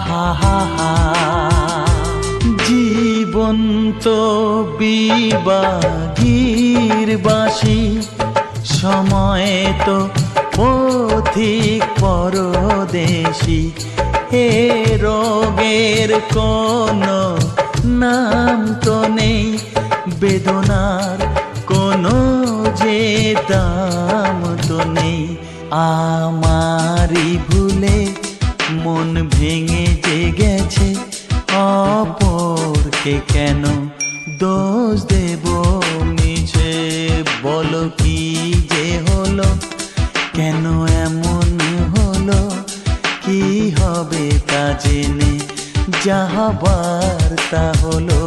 হা হা হা। জীবন তো বিবাগীর বাসি, সময় তো পথিক পরদেশি। এ রোগের কোনো নাম তো নেই, বেদনার কোনো যে দাম তো নেই। আমারই ভুলে মন ভেঙে যে গেছে, অপরকে কেন দোষ দেব মিছে? বলো কি যে হলো, কেন এমন হলো? কি হবে তা জেনে, যা হবার তা হলো।